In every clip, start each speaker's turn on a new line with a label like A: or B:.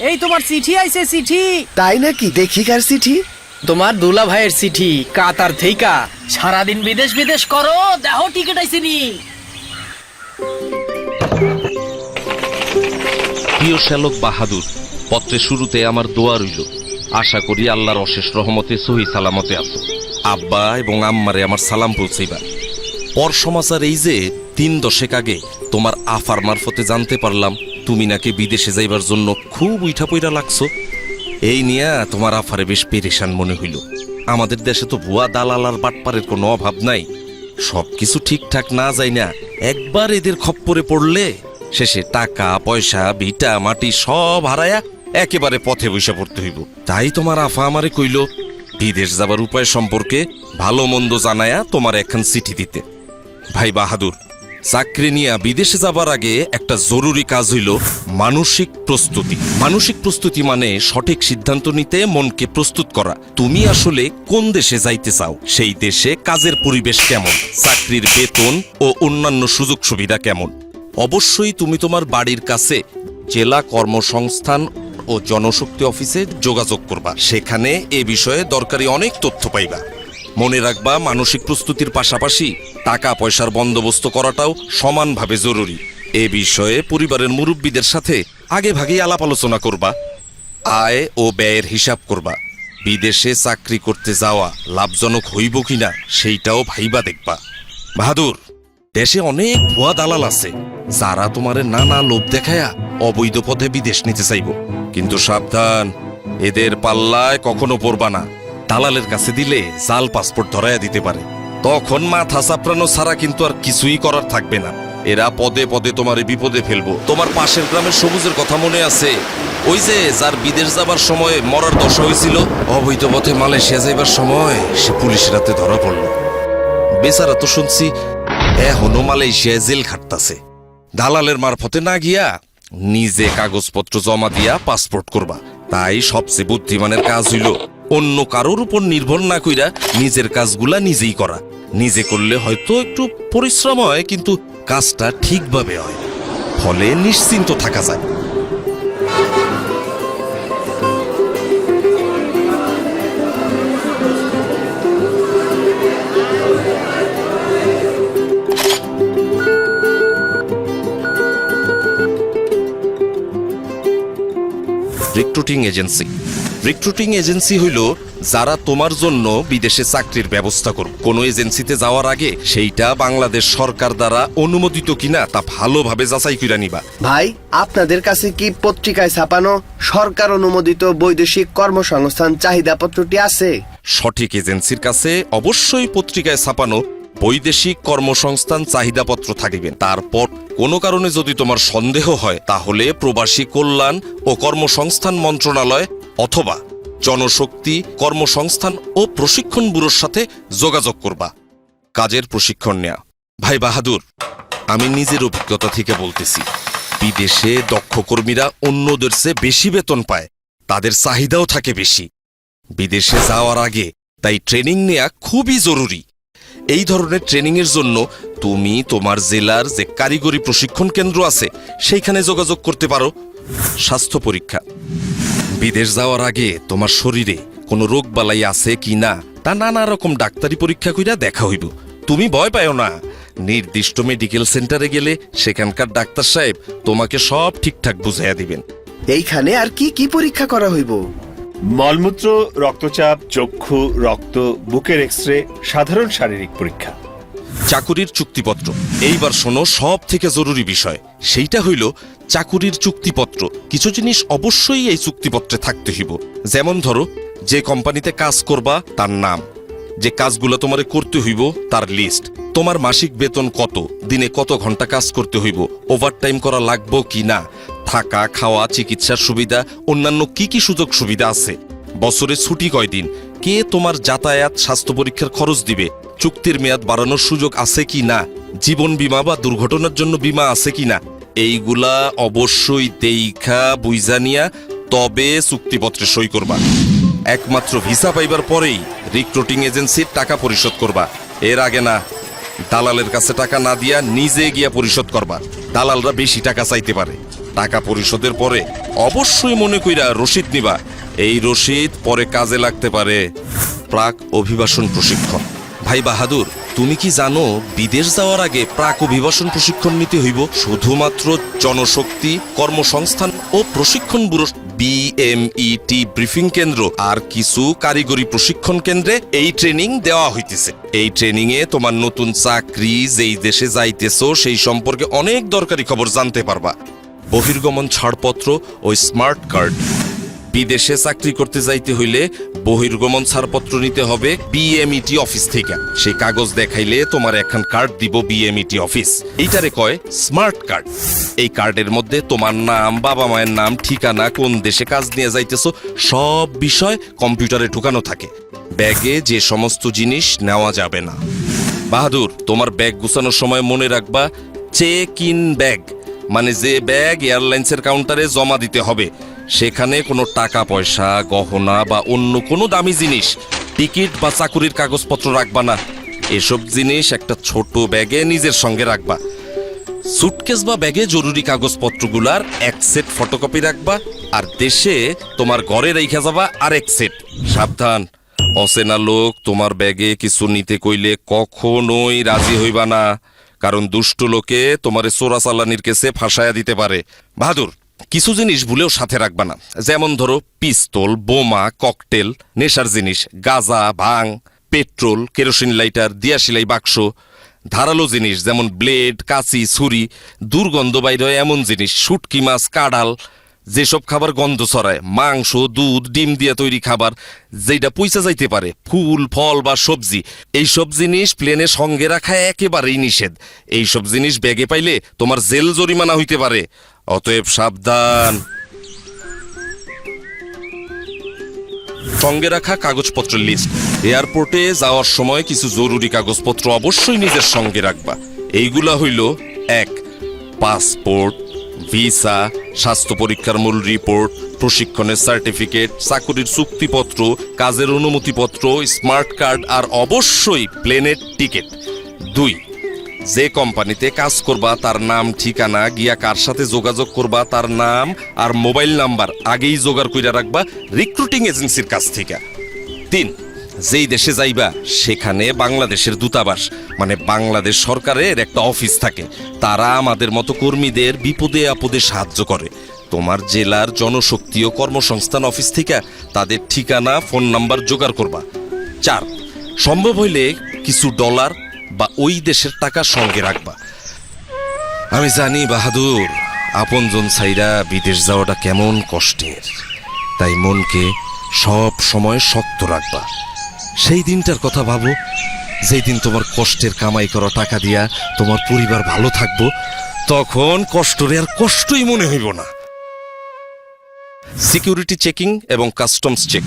A: এই তোমার চিঠি আইছে, চিঠি।
B: তাই নাকি? দেখি কার চিঠি?
A: তোমার দুলা ভাইয়ের চিঠি, কাতার থেইকা। সারাদিন বিদেশ বিদেশ করো, দেখো টিকিট আইছে নি।
C: প্রিয় শ্যালক বাহাদুর, পত্রের শুরুতে আমার দোয়া রইল। আশা করি আল্লাহর অশেষ রহমতে সহি সালামতে আছো। আব্বা এবং আম্মারে আমার সালাম পৌঁছাইবা। পর সমাচার এই যে 3 দশক আগে তোমার আফার মারফতে জানতে পারলাম তুমি নাকি বিদেশে যাইবার জন্য খুব উইঠা পইরা লাগছো। এই নিয়ে তোমার আফারে বেশ পেরেশান মনে হইল। আমাদের দেশে তো ভুয়া দালাল আর বাটপারের কোনো অভাব নাই। সবকিছু ঠিকঠাক না যায় না, একবার এদের খপ্পরে পড়লে শেষে টাকা পয়সা ভিটা মাটি সব হারায়া একেবারে পথে বৈশা পড়তে হইব। তাই তোমার আফা আমারে কইল বিদেশ যাবার উপায় সম্পর্কে ভালো মন্দ জানায়া তোমার একখান চিঠি দিতে। ভাই বাহাদুর, চাকরি নিয়ে বিদেশে যাবার আগে একটা জরুরি কাজ হইল মানসিক প্রস্তুতি। মানসিক প্রস্তুতি মানে সঠিক সিদ্ধান্ত নিতে মনকে প্রস্তুত করা। তুমি আসলে কোন দেশে যাইতে চাও, সেই দেশে কাজের পরিবেশ কেমন, চাকরির বেতন ও অন্যান্য সুযোগ সুবিধা কেমন। অবশ্যই তুমি তোমার বাড়ির কাছে জেলা কর্মসংস্থান ও জনশক্তি অফিসে যোগাযোগ করবা। সেখানে এ বিষয়ে দরকারি অনেক তথ্য পাইবা। মনে রাখবা, মানসিক প্রস্তুতির পাশাপাশি টাকা পয়সার বন্দোবস্ত করাটাও সমানভাবে জরুরি। এ বিষয়ে পরিবারের মুরব্বীদের সাথে আগে ভাগেই আলাপ আলোচনা করবা। আয় ও ব্যয়ের হিসাব করবা। বিদেশে চাকরি করতে যাওয়া লাভজনক হইব কিনা সেইটাও ভাইবা দেখবা। বাহাদুর, দেশে অনেক ভুয়া দালাল আছে যারা তোমারে নানা লোভ দেখায়া অবৈধ পথে বিদেশ নিতে চাইব। কিন্তু সাবধান, এদের পাল্লায় কখনো পড়বা না। দালালের কাছে দিলে জাল পাসপোর্ট ধরাইয়া দিতে পারে। তখন মাথা চাপড়ানো ছাড়া কিন্তু আর কিছুই করার থাকবে না। এরা পদে পদে তোমারে বিপদে ফেলবো। তোমার পাশের গ্রামের সবুজের কথা মনে আছে? ওই যে যার বিদেশ যাবার সময় মরার দশা হয়েছিল, অবৈধ পথে মালয়েশিয়া যাইবার সময় সে পুলিশের হাতে ধরা পড়ল। বেচারা তো শুনছি এখনো মালয়েশিয়ায় জেল খাটতাছে। দালালের মারফতে না গিয়া নিজে কাগজপত্র জমা দিয়া পাসপোর্ট করবা। তাই সবচেয়ে বুদ্ধিমানের কাজ হইল অন্য কারোর উপর নির্ভর না কইরা নিজের কাজগুলা নিজেই করা। নিজে করলে হয়তো একটু পরিশ্রম হয়, কিন্তু কাজটা ঠিকভাবে হয়, ফলে নিশ্চিন্ত থাকা যায়। Recruiting agency. রিক্রুটিং এজেন্সি হইল যারা তোমার জন্য বিদেশে চাকরির ব্যবস্থা করবে। কোনো এজেন্সিতে যাওয়ার আগে সেইটা বাংলাদেশ সরকার দ্বারা অনুমোদিত কিনা তা ভালোভাবে যাচাই করে নিবা।
B: ভাই, আপনাদের কাছে কি পত্রিকায় ছাপানো সরকার অনুমোদিত বৈদেশিক কর্মসংস্থান চাহিদাপত্রটি আছে?
C: সঠিক এজেন্সির কাছে অবশ্যই পত্রিকায় ছাপানো বৈদেশিক কর্মসংস্থান চাহিদাপত্র থাকিবে। তারপর কোনো কারণে যদি তোমার সন্দেহ হয়, তাহলে প্রবাসী কল্যাণ ও কর্মসংস্থান মন্ত্রণালয় অথবা জনশক্তি কর্মসংস্থান ও প্রশিক্ষণ ব্যুরোর সাথে যোগাযোগ করবা। কাজের প্রশিক্ষণ নেয়া। ভাই বাহাদুর, আমি নিজের অভিজ্ঞতা থেকে বলতেছি, বিদেশে দক্ষ কর্মীরা অন্যদের চেয়ে বেশি বেতন পায়, তাদের চাহিদাও থাকে বেশি। বিদেশে যাওয়ার আগে তাই ট্রেনিং নেয়া খুবই জরুরি। এই ধরনের ট্রেনিংয়ের জন্য তুমি তোমার জেলার যে কারিগরি প্রশিক্ষণ কেন্দ্র আছে সেইখানে যোগাযোগ করতে পারো। স্বাস্থ্য পরীক্ষা। বিদেশ যাওয়ার আগে তোমার শরীরে কোনো রোগ বালাই আছে কি না তা নানা রকম ডাক্তারি পরীক্ষা কইরা দেখা হইব। তুমি ভয় পাও না, নির্দিষ্ট মেডিকেল সেন্টারে গেলে সেখানকার ডাক্তার সাহেব তোমাকে সব ঠিকঠাক বুঝাইয়া দিবেন।
B: এইখানে আর কি কি পরীক্ষা করা হইব?
D: মলমূত্র, রক্তচাপ, চক্ষু, রক্ত, বুকের এক্সরে, সাধারণ শারীরিক পরীক্ষা।
C: চাকুরির চুক্তিপত্র। এইবার শোনো সব থেকে জরুরি বিষয়, সেইটা হইল চাকুরির চুক্তিপত্র। কিছু জিনিস অবশ্যই এই চুক্তিপত্রে থাকতে হইব। যেমন ধরো, যে কোম্পানিতে কাজ করবা তার নাম, যে কাজগুলো তোমারে করতে হইব তার লিস্ট, তোমার মাসিক বেতন কত, দিনে কত ঘন্টা কাজ করতে হইব, ওভারটাইম করা লাগবো কি না, থাকা খাওয়া চিকিৎসার সুবিধা, অন্যান্য কি কি সুযোগ সুবিধা আছে, বছরে ছুটি কয়দিন, কে তোমার যাতায়াত স্বাস্থ্য পরীক্ষার খরচ দিবে, চুক্তির মেয়াদ বাড়ানোর সুযোগ আছে কি না, জীবন বীমা বা দুর্ঘটনার জন্য বীমা আছে কি না, এইগুলা অবশ্যই দেখা বুঝা নিয়া তবে চুক্তিপত্রে সই করবা। একমাত্র ভিসা পাইবার পরেই রিক্রুটিং এজেন্সির টাকা পরিশোধ করবা, এর আগে না। দালালের কাছে টাকা না দিয়া নিজে গিয়া পরিশোধ করবা। দালালরা বেশি টাকা চাইতে পারে। টাকা পরিশোধের পরে অবশ্যই মনে কইরা রসিদ নিবা। এই রসিদ পরে কাজে লাগতে পারে। প্রাক অভিবাসন প্রশিক্ষণ। ভাই বাহাদুর, তুমি কি জানো বিদেশ যাওয়ার আগে প্রাক অভিবাসন প্রশিক্ষণ নিতে হইব? শুধুমাত্র জনশক্তি কর্মসংস্থান ও প্রশিক্ষণ ব্যুরো BMET ব্রিফিং কেন্দ্র আর কিছু কারিগরি প্রশিক্ষণ কেন্দ্রে এই ট্রেনিং দেওয়া হইতেছে। এই ট্রেনিং এ তোমার নতুন চাকরি যেই দেশে যাইতেছো সেই সম্পর্কে অনেক দরকারি খবর জানতে পারবা। বহির্গমন ছাড়পত্র ও স্মার্ট কার্ড। বিদেশে চাকরি করতে যাইতে হইলে বহির্গমন ছাড়পত্র নিতে হবে BMET অফিস থেকে। সেই কাগজ দেখাইলে তোমার একখান কার্ড দিব BMET অফিস। এইটারে কয় স্মার্ট কার্ড। এই কার্ডের মধ্যে তোমার নাম, বাবা মায়ের নাম, ঠিকানা, কোন দেশে কাজ নিয়ে যাইতেছো সব বিষয় কম্পিউটারে ঢুকানো থাকে। ব্যাগে যে সমস্ত জিনিস নেওয়া যাবে না। বাহাদুর, তোমার ব্যাগ গুছানোর সময় মনে রাখবা চেক ইন ব্যাগ, মানে যে ব্যাগ এয়ারলাইন্সের কাউন্টারে জমা দিতে হবে সেখানে কোনো টাকা পয়সা, গহনা বা অন্য কোনো দামি জিনিস, টিকিট বা চাকুরির কাগজপত্র রাখবা না। এসব জিনিস একটা ছোট ব্যাগে নিজের সঙ্গে রাখবা। সুটকেস বা ব্যাগে জরুরি কাগজপত্রগুলার এক সেট ফটোকপি রাখবা, আর দেশে তোমার ঘরে রেখে যাবা আরেক সেট। সাবধান, অচেনা লোক তোমার ব্যাগে কিছু নিতে কইলে কখনোই রাজি হইবা না, কারণ দুষ্ট লোকে তোমারে চোরাচালানির কেসে ফাঁসায়া দিতে পারে। বাহাদুর, কিছু জিনিস ভুলেও সাথে রাখবা না। যেমন ধরো পিস্তল, বোমা, ককটেল, নেশার জিনিস, গাঁজা, ভাং, পেট্রোল, কেরোসিন লাইটার, দিয়াশিলাই বাক্স, ধারালো জিনিস যেমন ব্লেড, কাঁচি, ছুরি, দুর্গন্ধ বাইর হয় এমন জিনিস, শুটকি মাছ, কাঁড়াল, যেসব খাবার গন্ধ ছড়ায়, মাংস, দুধ, ডিম দিয়ে তৈরি খাবার যেটা পয়সা যাইতে পারে, ফুল, ফল বা সবজি, এইসব জিনিস প্লেনে সঙ্গে রাখা একেবারেই নিষেধ। এইসব জিনিস ব্যাগে পাইলে তোমার জেল জরিমানা হইতে পারে। অতএব সাবধান। সঙ্গে রাখা কাগজপত্রের লিস্ট। এয়ারপোর্টে যাওয়ার সময় কিছু জরুরি কাগজপত্র অবশ্যই নিজের সঙ্গে রাখবা। এইগুলা হইল: 1. পাসপোর্ট, ভিসা, স্বাস্থ্য পরীক্ষার মূল রিপোর্ট, প্রশিক্ষণের সার্টিফিকেট, চাকরির চুক্তিপত্র, কাজের অনুমতিপত্র, স্মার্ট কার্ড আর অবশ্যই প্লেনের টিকিট। 2. যে কোম্পানিতে কাজ করবা তার নাম, ঠিকানা, গিয়া কার সাথে যোগাযোগ করবা তার নাম আর মোবাইল নাম্বার আগেই জোগাড় কইরা রাখবা রিক্রুটিং এজেন্সির কাছ থেকে। 3. যেই দেশে যাইবা সেখানে বাংলাদেশের দূতাবাস, মানে বাংলাদেশ সরকারের একটা অফিস থাকে। তারা আমাদের মতো কর্মীদের বিপদে আপদে সাহায্য করে। তোমার জেলার জনশক্তি ও কর্মসংস্থান অফিস থেকে তাদের ঠিকানা, ফোন নাম্বার জোগাড় করবা। 4. সম্ভব হইলে কিছু ডলার বা ওই দেশের টাকা সঙ্গে রাখবা। আমি জানি বাহাদুর, আপনজন ছাইরা বিদেশ যাওয়াটা কেমন কষ্টের, তাই মনকে সব সময় শক্ত রাখবা। সেই দিনটার কথা ভাবো যেই দিন তোমার কষ্টের কামাই করা টাকা দিয়া তোমার পরিবার ভালো থাকবো, তখন কষ্টরে আর কষ্টই মনে হইব না। সিকিউরিটি চেকিং এবং কাস্টমস চেক।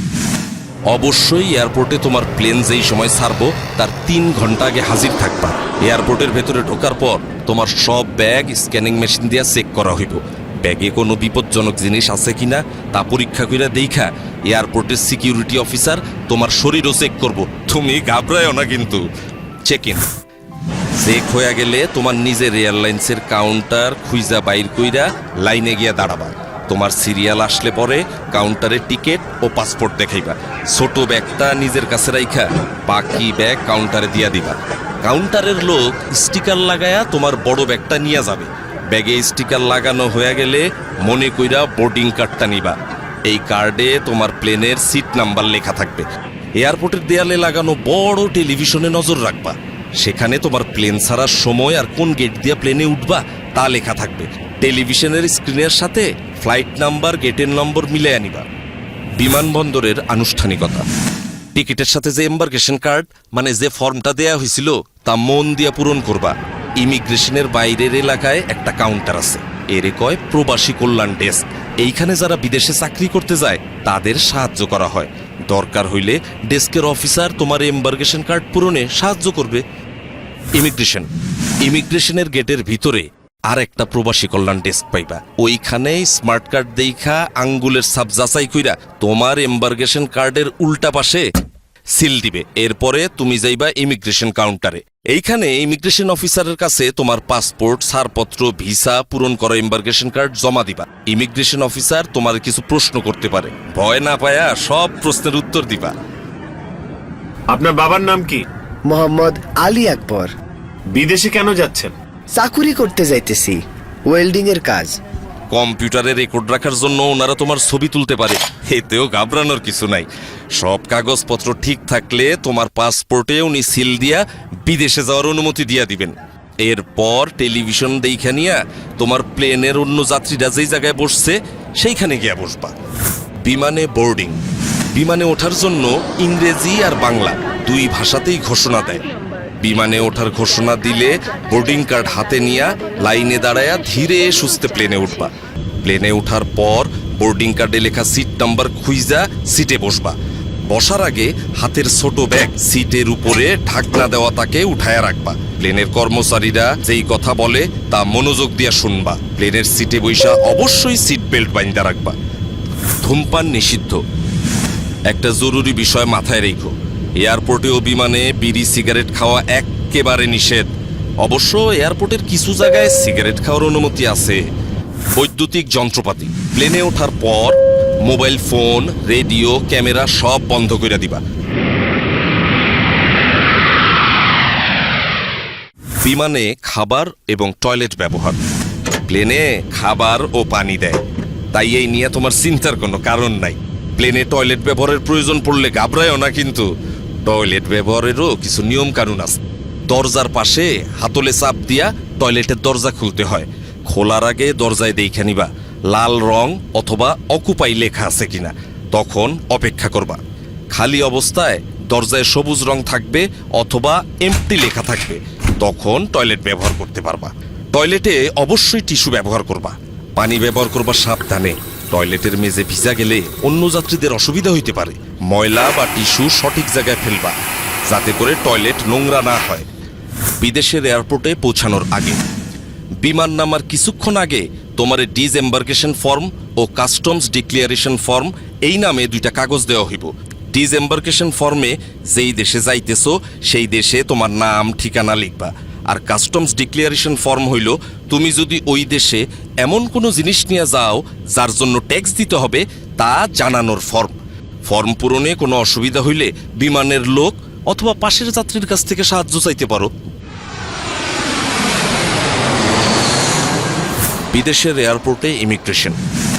C: অবশ্যই এয়ারপোর্টে তোমার প্লেন যেই সময় ছাড়বো তার 3 ঘন্টা আগে হাজির থাকবা। এয়ারপোর্টের ভেতরে ঢোকার পর তোমার সব ব্যাগ স্ক্যানিং মেশিন দিয়ে চেক করা হইব। ব্যাগে কোনো বিপজ্জনক জিনিস আছে কিনা তা পরীক্ষা করে দেখা এয়ারপোর্টের সিকিউরিটি অফিসার তোমার শরীরও চেক করব। তুমি ঘাবড়ায়ও না কিন্তু। Check in. চেক হয়ে গেলে তোমার নিজের এয়ারলাইন্সের কাউন্টার খুঁজা বাইর কইরা লাইনে গিয়া দাঁড়াবা। তোমার সিরিয়াল আসলে পরে কাউন্টারে টিকিট ও পাসপোর্ট দেখাইবা। ছোট ব্যাগটা নিজের কাছে রাইখা বাকি ব্যাগ কাউন্টারে দিয়া দিবা। কাউন্টারের লোক স্টিকার লাগায়া তোমার বড় ব্যাগটা নিয়ে যাবে। ব্যাগে স্টিকার লাগানো হয়ে গেলে মনে কইরা বোর্ডিং কার্ডটা নিবা। এই কার্ডে তোমার প্লেনের সিট নাম্বার লেখা থাকবে। এয়ারপোর্টের দেয়ালে লাগানো বড় টেলিভিশনে নজর রাখবা। সেখানে তোমার প্লেন ছাড়ার সময় আর কোন গেট দিয়ে প্লেনে উঠবা তা লেখা থাকবে। টেলিভিশনের স্ক্রিনের সাথে ফ্লাইট নাম্বার, গেটের নম্বর মিলে আনিবা। বিমানবন্দরের আনুষ্ঠানিকতা। টিকিটের সাথে যে এম্বার্কেশন কার্ড, মানে যে ফর্মটা দেয়া হয়েছিল তা মন দিয়ে পূরণ করবা। ইমিগ্রেশনের বাইরের এলাকায় একটা কাউন্টার আছে, এরে কয় প্রবাসী কল্যাণ ডেস্ক। এইখানে যারা বিদেশে চাকরি করতে যায় তাদের সাহায্য করা হয়। দরকার হইলে ডেস্কের অফিসার তোমার এম্বার্কেশন কার্ড পূরণে সাহায্য করবে। ইমিগ্রেশনের গেটের ভিতরে আর একটা প্রবাসী কল্যাণ ডেস্ক পাইবা। ওইখানে স্মার্ট কার্ড দেখা আঙ্গুলের ছাপ যাচাই কইরা তোমার এম্বার্কেশন কার্ডের উল্টা পাশে সিল দিবে। এরপরে তুমি যাইবা ইমিগ্রেশন কাউন্টারে। এইখানে ইমিগ্রেশন অফিসারের কাছে তোমার পাসপোর্ট, ছাড়পত্র, ভিসা, পূরণ করা এম্বার্কেশন কার্ড জমা দিবা। ইমিগ্রেশন অফিসার তোমার কিছু প্রশ্ন করতে পারে, ভয় না পায়া সব প্রশ্নের উত্তর দিবা।
D: আপনার বাবার নাম কি?
B: মোহাম্মদ আলী আকবর।
D: বিদেশে কেন যাচ্ছেন?
B: চাকুরি করতে যাইতেছি, ওয়েল্ডিং এর কাজ।
C: কম্পিউটারে রেকর্ড রাখার জন্য ওনারা তোমার ছবি তুলতে পারে, এতেও ঘাবড়ানোর কিছু নাই। সব কাগজপত্র ঠিক থাকলে তোমার পাসপোর্টে উনি সিল দিয়া বিদেশে যাওয়ার অনুমতি দিয়া দিবেন। এরপর টেলিভিশন দেখা নিয়া তোমার প্লেনের অন্য যাত্রীরা যেই জায়গায় বসছে সেইখানে গিয়া বসবা। বিমানে বোর্ডিং। বিমানে ওঠার জন্য ইংরেজি আর বাংলা দুই ভাষাতেই ঘোষণা দেয়। বিমানে ওঠার ঘোষণা দিলে বোর্ডিং কার্ড হাতে নিয়া লাইনে দাঁড়ায়া ধীরে সুস্থে প্লেনে উঠবা। প্লেনে ওঠার পর বোর্ডিং কার্ডে লেখা সিট নাম্বার খুঁজা সিটে বসবা। বসার আগে হাতের ছোট ব্যাগ সিটের উপরে ঢাকনা দেওয়া তাকে উঠায়া রাখবা। প্লেনের কর্মচারীরা যেই কথা বলে তা মনোযোগ দিয়া শুনবা। প্লেনের সিটে বৈশা অবশ্যই সিট বেল্ট বাইন্ধা রাখবা। ধূমপান নিষিদ্ধ। একটা জরুরি বিষয় মাথায় রেখো, এয়ারপোর্টে ও বিমানে বিড়ি সিগারেট খাওয়া একেবারে নিষেধ। অবশ্য এয়ারপোর্টের কিছু জায়গায় সিগারেট খাওয়ার অনুমতি আছে। বৈদ্যুতিক যন্ত্রপাতি। প্লেনে ওঠার পর মোবাইল ফোন, রেডিও, ক্যামেরা সব বন্ধ করে দিবা। বিমানে খাবার এবং টয়লেট ব্যবহার। প্লেনে খাবার ও পানি দেয়, তাই এই নিয়ে তোমার চিন্তার কোনো কারণ নাই। প্লেনে টয়লেট ব্যবহারের প্রয়োজন পড়লে ঘাবড়ায়ও না, কিন্তু টয়লেট ব্যবহারেরও কিছু নিয়ম কানুন আছে। দরজার পাশে হাতলে চাপ দিয়া টয়লেটের দরজা খুলতে হয়। খোলার আগে দরজায় দেখে নিবা লাল রং অথবা অকুপাই লেখা আছে কিনা, তখন অপেক্ষা করবা। খালি অবস্থায় দরজায় সবুজ রং থাকবে অথবা এমটি লেখা থাকবে, তখন টয়লেট ব্যবহার করতে পারবা। টয়লেটে অবশ্যই টিস্যু ব্যবহার করবা। পানি ব্যবহার করবা সাবধানে। টয়লেটের মেঝে ভিজা গেলে অন্য যাত্রীদের অসুবিধা হইতে পারে। ময়লা বা টিস্যু সঠিক জায়গায় ফেলবা, যাতে করে টয়লেট নোংরা না হয়। বিদেশের এয়ারপোর্টে পৌঁছানোর আগে, বিমান নামার কিছুক্ষণ আগে তোমার ডিসএম্বার্কেশন ফর্ম ও কাস্টমস ডিক্লিয়ারেশন ফর্ম এই নামে দুইটা কাগজ দেওয়া হইব। ডিসএম্বার্কেশন ফর্মে যেই দেশে যাইতেছো সেই দেশে তোমার নাম ঠিকানা লিখবা, আর কাস্টমস ডিক্লিয়ারেশন ফর্ম হইল তুমি যদি ওই দেশে এমন কোনো জিনিস নিয়ে যাও যার জন্য ট্যাক্স দিতে হবে তা জানানোর ফর্ম। ফর্ম পূরণে কোনো অসুবিধা হইলে বিমানের লোক অথবা পাশের যাত্রীর কাছ থেকে সাহায্য চাইতে পারো। বিদেশের এয়ারপোর্টে ইমিগ্রেশন।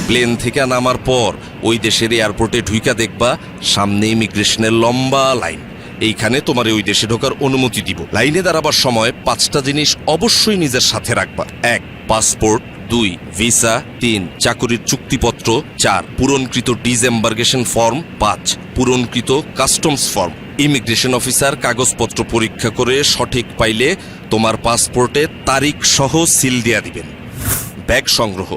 C: প্লেন থেকে নামার পর ওই দেশের এয়ারপোর্টে ঢুইকা দেখবা সামনে ইমিগ্রেশনের লম্বা লাইন। এইখানে তোমার ওই দেশে ঢোকার অনুমতি দিব। লাইনে দাঁড়াবার সময় 5টা জিনিস অবশ্যই নিজের সাথে রাখবা। 1 পাসপোর্ট, 2 ভিসা, 3 চাকুরির চুক্তিপত্র, 4 পূরণকৃত ডিসএম্বার্কেশন ফর্ম, 5 পূরণকৃত কাস্টমস ফর্ম। ইমিগ্রেশন অফিসার কাগজপত্র পরীক্ষা করে সঠিক পাইলে তোমার পাসপোর্টে তারিখ সহ সিল দিয়া দিবেন। ব্যাগ সংগ্রহ।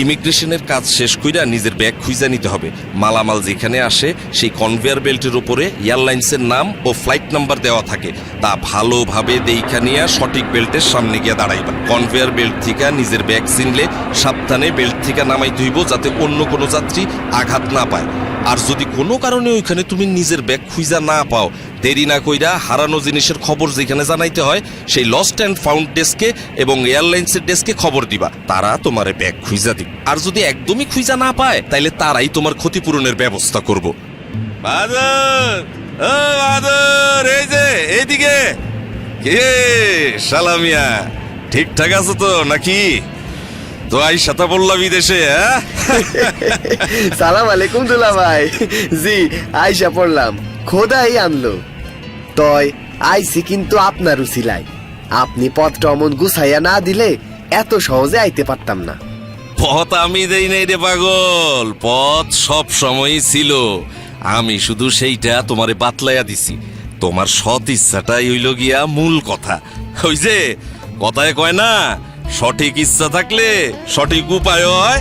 C: ইমিগ্রেশনের কাজ শেষ কইরা নিজের ব্যাগ খুঁজে নিতে হবে। মালামাল যেখানে আসে সেই কনভেয়ার বেল্টের উপরে এয়ারলাইন্সের নাম ও ফ্লাইট নাম্বার দেওয়া থাকে, তা ভালোভাবে দেখা নিয়ে সঠিক বেল্টের সামনে গিয়ে দাঁড়াইবা। কনভেয়ার বেল্ট থেকে নিজের ব্যাগ চিনলে সাবধানে বেল্ট থেকে নামাইতে হইব, যাতে অন্য কোনো যাত্রী আঘাত না পায়। আর যদি কোনো কারণে ওইখানে তুমি নিজের ব্যাগ খুঁজা না পাও, দেরি না কইরা হারানো জিনিসের খবর যেখানে জানাইতে হয় সেই লস্ট অ্যান্ড ফাউন্ড ডেস্কে এবং এয়ারলাইন্সের ডেস্কে খবর দিবা, তারা তোমার ব্যাগ খুঁজা দিবে। আর যদি একদমই খুঁজা না পায় তাইলে তারাই তোমার ক্ষতিপূরণের ব্যবস্থা করব। বাদর, ও বাদর, এই যে এইদিকে। কে সালামিয়া, ঠিকঠাক আছো তো নাকি? তো আইসাতা বললা বিদেশে? হ্যাঁ,
B: সালাম আলাইকুম দুলা ভাই। জি, আইসা পড়লাম, খোদাই আনলো। তয় আইসি কিন্তু আপনার উছিলাই। আপনি পথটা অমন গুছাইয়া না দিলে এত সহজে আইতে পারতাম না।
C: পথ আমি দেই নাই রে পাগল, পথ সব সময়ই ছিল। আমি শুধু সেইটা তোমারে বাতলাইয়া দিছি। তোমার সৎ ইচ্ছাটাই হইল গিয়া মূল কথা। ওই যে কথায় কয় না, সঠিক ইচ্ছা থাকলে সঠিক উপায় হয়।